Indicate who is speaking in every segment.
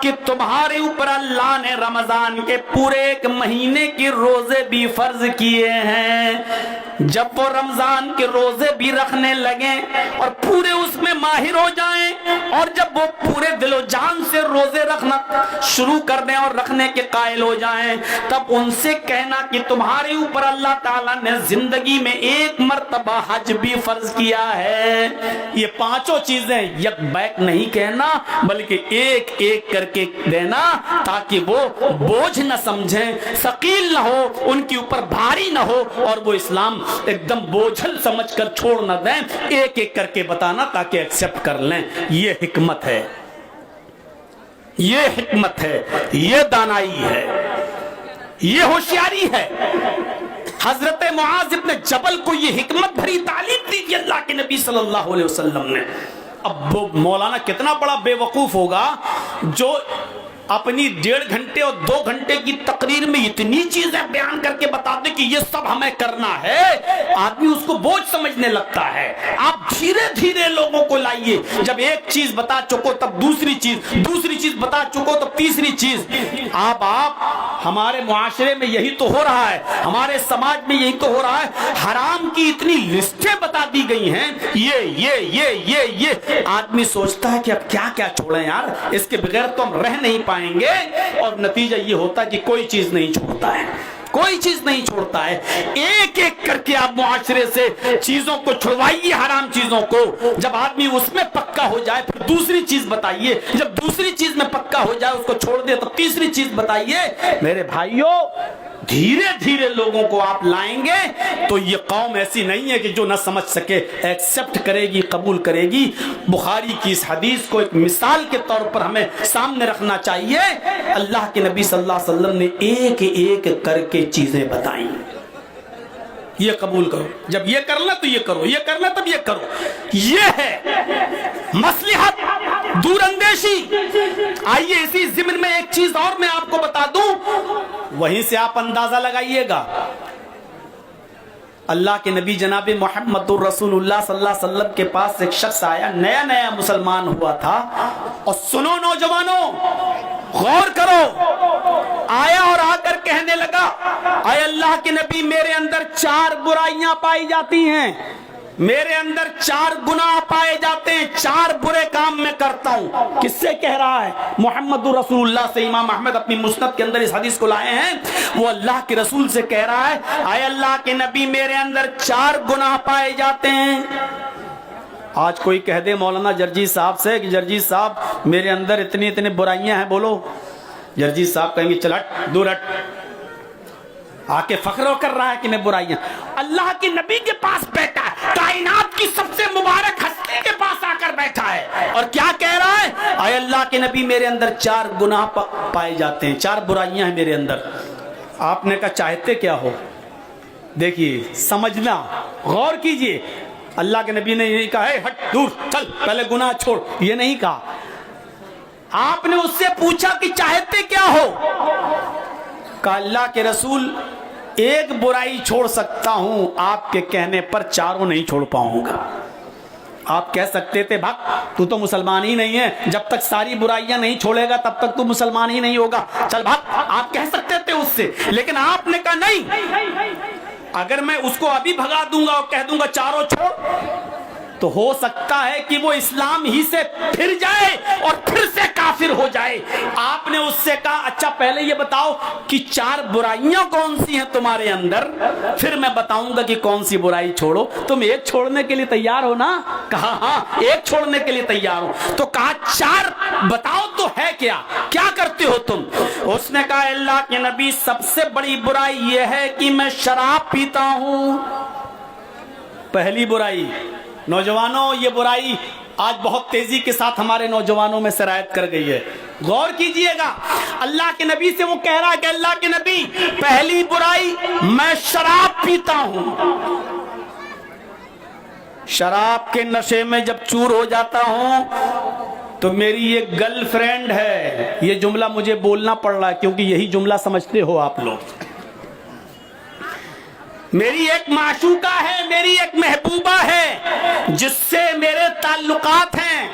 Speaker 1: کہ تمہارے اوپر اللہ نے رمضان کے پورے 1 مہینے کے روزے بھی فرض کیے ہیں. جب وہ رمضان کے روزے بھی رکھنے لگیں اور پورے اس میں ماہر ہو جائیں اور جب وہ پورے دل و جان سے روزے رکھنا شروع کر دیں اور رکھنے کے قائل ہو جائیں, تب ان سے کہنا کہ تمہارے اوپر اللہ تعالیٰ نے زندگی میں 1 مرتبہ حج بھی فرض کیا ہے. یہ 5 چیزیں یک بیک نہیں کہنا بلکہ ایک ایک کر کے دینا تاکہ وہ بوجھ نہ سمجھیں, ثقیل نہ ہو, ان کے اوپر بھاری نہ ہو اور وہ اسلام ایک دم بوجھل سمجھ کر چھوڑ نہ دیں. ایک ایک کر کے بتانا تاکہ ایکسپٹ کر لیں. یہ حکمت ہے, یہ حکمت ہے, یہ دانائی ہے, یہ ہوشیاری ہے. حضرت معاذ ابن جبل کو یہ حکمت بھری تعلیم دی تھی اللہ کے نبی صلی اللہ علیہ وسلم نے. اب وہ مولانا کتنا بڑا بے وقوف ہوگا جو اپنی 1.5 گھنٹے اور 2 گھنٹے کی تقریر میں اتنی چیزیں بیان کر کے بتا دے کہ یہ سب ہمیں کرنا ہے. آدمی اس کو بوجھ سمجھنے لگتا ہے. آپ دھیرے دھیرے لوگوں کو لائیے. جب ایک چیز بتا چکو تب دوسری چیز بتا چکو تب تیسری چیز. آپ ہمارے معاشرے میں یہی تو ہو رہا ہے, ہمارے سماج میں یہی تو ہو رہا ہے. حرام کی اتنی لسٹیں بتا دی گئی ہیں, یہ آدمی سوچتا ہے کہ اب کیا کیا چھوڑیں یار, اس کے بغیر تو ہم رہ نہیں پائیں گے. اور نتیجہ یہ ہوتا ہے کہ کوئی چیز نہیں چھوڑتا ہے, کوئی چیز نہیں چھوڑتا ہے. ایک ایک کر کے آپ معاشرے سے چیزوں کو چھڑوائیے, حرام چیزوں کو. جب آدمی اس میں پکا ہو جائے پھر دوسری چیز بتائیے, جب دوسری چیز میں پکا ہو جائے اس کو چھوڑ دے تو تیسری چیز بتائیے. میرے بھائیوں, دھیرے دھیرے لوگوں کو آپ لائیں گے تو یہ قوم ایسی نہیں ہے کہ جو نہ سمجھ سکے, ایکسپٹ کرے گی, قبول کرے گی. بخاری کی اس حدیث کو ایک مثال کے طور پر ہمیں سامنے رکھنا چاہیے. اللہ کے نبی صلی اللہ علیہ وسلم نے ایک ایک کر کے چیزیں بتائیں. یہ قبول کرو, جب یہ کرنا تو یہ کرو, یہ کرنا تب یہ کرو. یہ ہے مصلحت, دور اندیشی. آئیے اسی ضمن میں ایک چیز اور میں آپ کو بتا دوں, وہیں سے آپ اندازہ لگائیے گا. اللہ کے نبی جناب محمد رسول اللہ صلی اللہ علیہ وسلم کے پاس ایک شخص آیا, نیا نیا مسلمان ہوا تھا. اور سنو نوجوانوں, غور کرو. آیا اور آ کر کہنے لگا, اے اللہ کے نبی میرے اندر 4 برائیاں پائی جاتی ہیں, میرے اندر 4 گناہ پائے جاتے ہیں, 4 برے کام میں کرتا ہوں. کس سے کہہ رہا ہے؟ محمد رسول اللہ سے. امام احمد اپنی مسند کے اندر اس حدیث کو لائے ہیں. وہ اللہ کے رسول سے کہہ رہا ہے, اے اللہ کے نبی میرے اندر 4 گناہ پائے جاتے ہیں. آج کوئی کہہ دے مولانا جرجی صاحب سے کہ جرجی صاحب میرے اندر اتنی برائیاں ہیں, بولو. جرجی صاحب کہیں گے چل ہٹ, دور ہٹ. آ کے فخر کر رہا ہے کہ میں برائیاں. اللہ کے نبی کے پاس بیٹھا ہے, کائنات کی سب سے مبارک ہستی کے پاس آ کر بیٹھا ہے, اور کیا کہہ رہا ہے؟ اے اللہ کے نبی میرے اندر 4 گناہ پائے جاتے ہیں, 4 برائیاں ہیں میرے اندر. آپ نے کہا چاہتے کیا ہو؟ دیکھیے, سمجھنا, غور کیجئے. اللہ کے نبی نے یہ کہا ہے ہٹ, دور, چل, پہلے گناہ چھوڑ, یہ نہیں کہا. آپ نے اس سے پوچھا کہ چاہتے کیا ہو؟ کہا اللہ کے رسول 1 برائی چھوڑ سکتا ہوں, آپ کے کہنے پر 4 نہیں چھوڑ پاؤں گا. آپ کہہ سکتے تھے بھاگ, تو مسلمان ہی نہیں ہے, جب تک ساری برائیاں نہیں چھوڑے گا تب تک تو مسلمان ہی نہیں ہوگا, چل بھاگ. آپ کہہ سکتے تھے اس سے, لیکن آپ نے کہا نہیں, اگر میں اس کو ابھی بھگا دوں گا اور کہہ دوں گا 4 چھوڑ, تو ہو سکتا ہے کہ وہ اسلام ہی سے پھر جائے اور پھر سے کافر ہو جائے. آپ نے اس سے کہا اچھا پہلے یہ بتاؤ کہ 4 برائیاں کون سی ہیں تمہارے اندر, پھر میں بتاؤں گا کہ کون سی برائی چھوڑو. تم 1 چھوڑنے کے لیے تیار ہو نا؟ کہا ہاں 1 چھوڑنے کے لیے تیار ہو. تو کہا 4 بتاؤ تو ہے کیا, کیا کرتے ہو تم؟ اس نے کہا اللہ کے نبی سب سے بڑی برائی یہ ہے کہ میں شراب پیتا ہوں. پہلی برائی. نوجوانوں, یہ برائی آج بہت تیزی کے ساتھ ہمارے نوجوانوں میں سرایت کر گئی ہے. غور کیجئے گا, اللہ کے نبی سے وہ کہہ رہا ہے کہ اللہ کے نبی پہلی برائی میں شراب پیتا ہوں. شراب کے نشے میں جب چور ہو جاتا ہوں تو میری ایک گرل فرینڈ ہے. یہ جملہ مجھے بولنا پڑ رہا ہے کیونکہ یہی جملہ سمجھتے ہو آپ لوگ. میری ایک معشوقہ ہے, میری ایک محبوبہ ہے جس سے میرے تعلقات ہیں.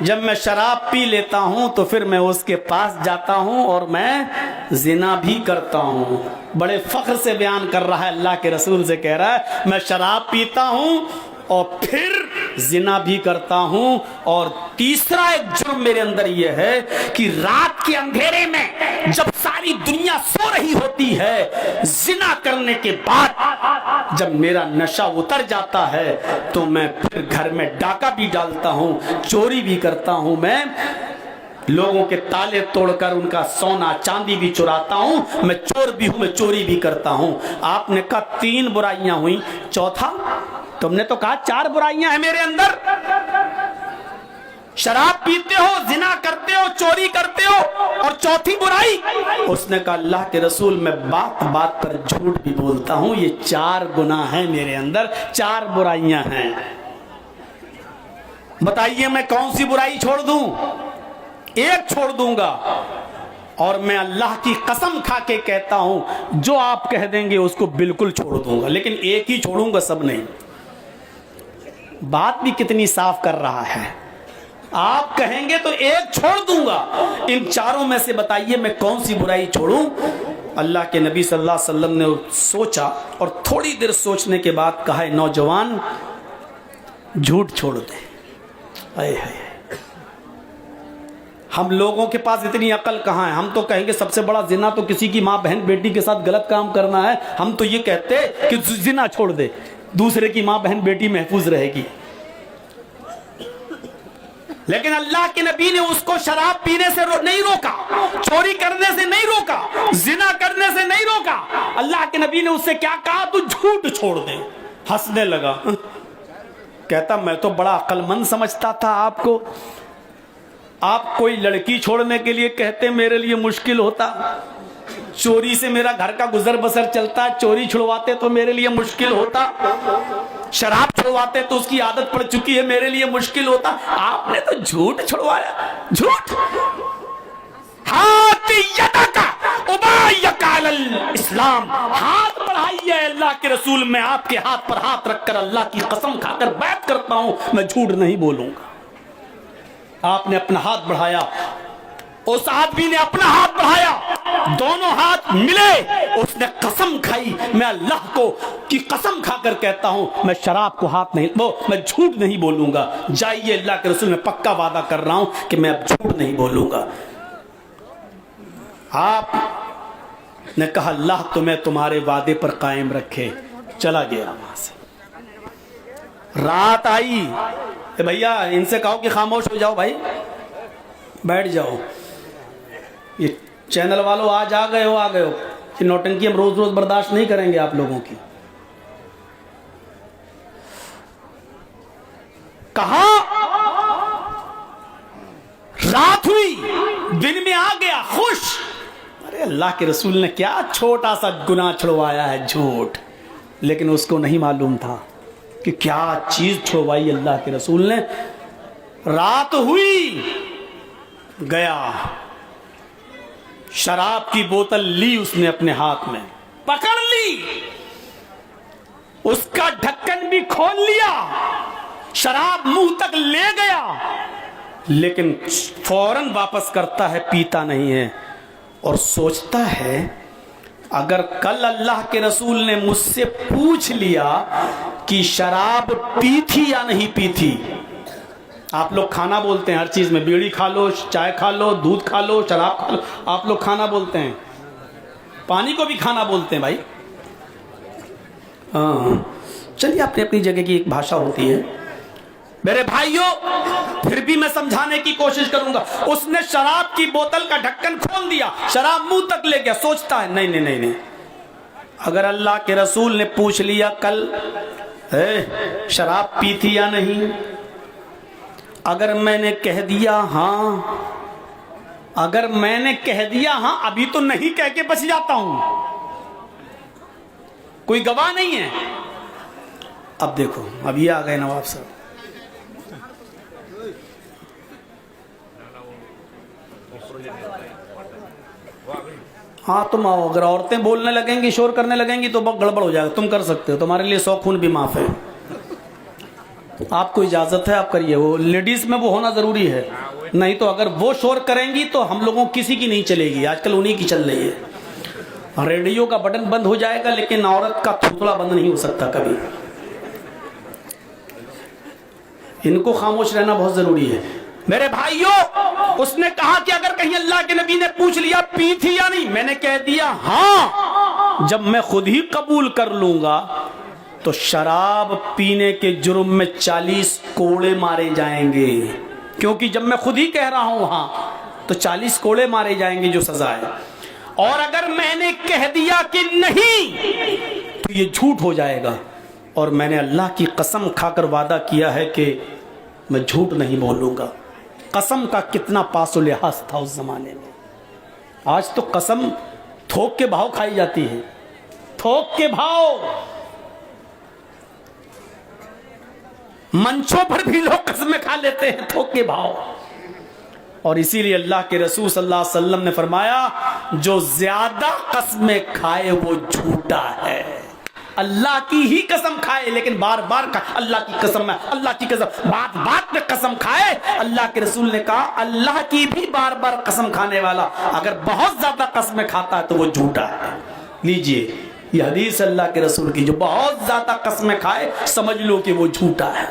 Speaker 1: جب میں شراب پی لیتا ہوں تو پھر میں اس کے پاس جاتا ہوں اور میں زنا بھی کرتا ہوں. بڑے فخر سے بیان کر رہا ہے, اللہ کے رسول سے کہہ رہا ہے میں شراب پیتا ہوں اور پھر زنا بھی کرتا ہوں. اور تیسرا ایک جرم میرے اندر یہ ہے کہ رات کے اندھیرے میں جب ساری دنیا سو رہی ہوتی ہے, زنا کرنے کے بعد جب میرا نشہ اتر جاتا ہے تو میں پھر گھر میں ڈاکہ بھی ڈالتا ہوں, چوری بھی کرتا ہوں. میں لوگوں کے تالے توڑ کر ان کا سونا چاندی بھی چراتا ہوں. میں چور بھی ہوں, میں چوری بھی کرتا ہوں. آپ نے کہا 3 برائیاں ہوئیں, چوتھا تم نے تو کہا 4 برائیاں ہیں میرے اندر. شراب پیتے ہو, زنا کرتے ہو, چوری کرتے ہو, اور چوتھی برائی. اس نے کہا اللہ کے رسول میں بات بات پر جھوٹ بھی بولتا ہوں. یہ 4 گناہ ہیں میرے اندر, 4 برائیاں ہیں. بتائیے میں کون سی برائی چھوڑ دوں؟ ایک چھوڑ دوں گا, اور میں اللہ کی قسم کھا کے کہتا ہوں جو آپ کہہ دیں گے اس کو بالکل چھوڑ دوں گا, لیکن ایک ہی چھوڑوں گا, سب نہیں. بات بھی کتنی صاف کر رہا ہے. آپ کہیں گے تو ایک چھوڑ دوں گا. ان 4 میں سے بتائیے میں کون سی برائی چھوڑوں؟ اللہ کے نبی صلی اللہ علیہ وسلم نے سوچا اور تھوڑی دیر سوچنے کے بعد کہا نوجوان جھوٹ چھوڑ دے. ہم لوگوں کے پاس اتنی عقل کہاں ہے؟ ہم تو کہیں گے سب سے بڑا زنا تو کسی کی ماں بہن بیٹی کے ساتھ غلط کام کرنا ہے. ہم تو یہ کہتے کہ زنا چھوڑ دے, دوسرے کی ماں بہن بیٹی محفوظ رہے گی. لیکن اللہ کے نبی نے اس کو شراب پینے سے نہیں روکا, چوری کرنے سے نہیں روکا, زنا کرنے سے نہیں روکا. اللہ کے نبی نے اس سے کیا کہا؟ تو جھوٹ چھوڑ دے. ہنسنے لگا, کہتا میں تو بڑا عقل مند سمجھتا تھا آپ کو. آپ کوئی لڑکی چھوڑنے کے لیے کہتے میرے لیے مشکل ہوتا, چوری سے میرا گھر کا گزر بسر چلتا, چوری چھڑواتے تو میرے لیے مشکل ہوتا, شراب چھڑواتے تو اس کی عادت پڑ چکی ہے میرے لیے مشکل ہوتا. آپ نے تو جھوٹ چھڑوایا, جھوٹ. ہاتھ یدک ابایک علی الاسلام, ہاتھ بڑھائیے اللہ کے رسول, میں آپ کے ہاتھ پر ہاتھ رکھ کر اللہ کی قسم کھا کر بیعت کرتا ہوں میں جھوٹ نہیں بولوں گا. آپ نے اپنا ہاتھ بڑھایا, اس آدمی نے اپنا ہاتھ بڑھایا, دونوں ہاتھ ملے. اس نے قسم کھائی میں اللہ کو کی قسم کھا کر کہتا ہوں میں شراب کو ہاتھ نہیں, میں جھوٹ نہیں بولوں گا. جائیے اللہ کے رسول, میں پکا وعدہ کر رہا ہوں کہ میں اب جھوٹ نہیں بولوں گا. آپ نے کہا اللہ تمہیں تمہارے وعدے پر قائم رکھے. چلا گیا وہاں سے. رات آئی, بھیا ان سے کہو کہ خاموش ہو جاؤ بھائی, بیٹھ جاؤ. یہ چینل والوں آج آ گئے ہو, یہ نوٹنکی ہم روز روز برداشت نہیں کریں گے آپ لوگوں کی. کہا رات ہوئی, دن میں آ گیا, خوش. ارے اللہ کے رسول نے کیا چھوٹا سا گناہ چھڑوایا ہے, جھوٹ. لیکن اس کو نہیں معلوم تھا کہ کیا چیز چھڑوائی اللہ کے رسول نے. رات ہوئی, گیا, شراب کی بوتل لی اس نے اپنے ہاتھ میں, پکڑ لی, اس کا ڈھکن بھی کھول لیا, شراب منہ تک لے گیا, لیکن فوراً واپس کرتا ہے, پیتا نہیں ہے, اور سوچتا ہے اگر کل اللہ کے رسول نے مجھ سے پوچھ لیا کہ شراب پی تھی یا نہیں پی تھی. آپ لوگ کھانا بولتے ہیں ہر چیز میں, بیڑی کھا لو, چائے کھا لو, دودھ کھا لو, شراب کھا لو. آپ لوگ کھانا بولتے ہیں, پانی کو بھی کھانا بولتے ہیں بھائی. ہاں چلیے, اپنی اپنی جگہ کی ایک بھاشا ہوتی ہے. میرے بھائیوں پھر بھی میں سمجھانے کی کوشش کروں گا. اس نے شراب کی بوتل کا ڈھکن کھول دیا, شراب منہ تک لے گیا. سوچتا ہے نہیں, اگر اللہ کے رسول نے پوچھ لیا کل شراب پی تھی یا نہیں, اگر میں نے کہہ دیا ہاں, اگر میں نے کہہ دیا ہاں, ابھی تو نہیں کہہ کے بچ جاتا ہوں, کوئی گواہ نہیں ہے. اب دیکھو, اب یہ آ گئے نواب صاحب. ہاں تم آؤ, اگر عورتیں بولنے لگیں گی, شور کرنے لگیں گی تو بہت گڑبڑ ہو جائے گا. تم کر سکتے ہو, تمہارے لیے 100 خون بھی معاف ہے. آپ کو اجازت ہے آپ کریے, وہ لیڈیز میں وہ ہونا ضروری ہے, نہیں تو اگر وہ شور کریں گی تو ہم لوگوں کسی کی نہیں چلے گی, آج کل انہی کی چل رہی ہے. ریڈیو کا بٹن بند ہو جائے گا لیکن عورت کا تھوتڑا بند نہیں ہو سکتا کبھی. ان کو خاموش رہنا بہت ضروری ہے. میرے بھائیوں, اس نے کہا کہ اگر کہیں اللہ کے نبی نے پوچھ لیا پی تھی یا نہیں, میں نے کہہ دیا ہاں, جب میں خود ہی قبول کر لوں گا تو شراب پینے کے جرم میں 40 کوڑے مارے جائیں گے, کیونکہ جب میں خود ہی کہہ رہا ہوں ہاں تو 40 کوڑے مارے جائیں گے جو سزا ہے. اور اگر میں نے کہہ دیا کہ نہیں تو یہ جھوٹ ہو جائے گا, اور میں نے اللہ کی قسم کھا کر وعدہ کیا ہے کہ میں جھوٹ نہیں بولوں گا. قسم کا کتنا پاس و لحاظ تھا اس زمانے میں. آج تو قسم تھوک کے بھاؤ کھائی جاتی ہے, تھوک کے بھاؤ. منچوں پر بھی لوگ قسمیں کھا لیتے ہیں تھوک کے بھاؤ. اور اسی لیے اللہ کے رسول صلی اللہ علیہ وسلم نے فرمایا جو زیادہ قسمیں کھائے وہ جھوٹا ہے. اللہ کی ہی قسم کھائے لیکن بار بار اللہ کی قسم ہے, اللہ کی قسم, بات بات میں قسم کھائے. اللہ کے رسول نے کہا اللہ کی بھی بار بار قسم کھانے والا اگر بہت زیادہ قسمیں کھاتا ہے تو وہ جھوٹا ہے. لیجئے یہ حدیث اللہ کے رسول کی, جو بہت زیادہ قسمیں کھائے سمجھ لو کہ وہ جھوٹا ہے.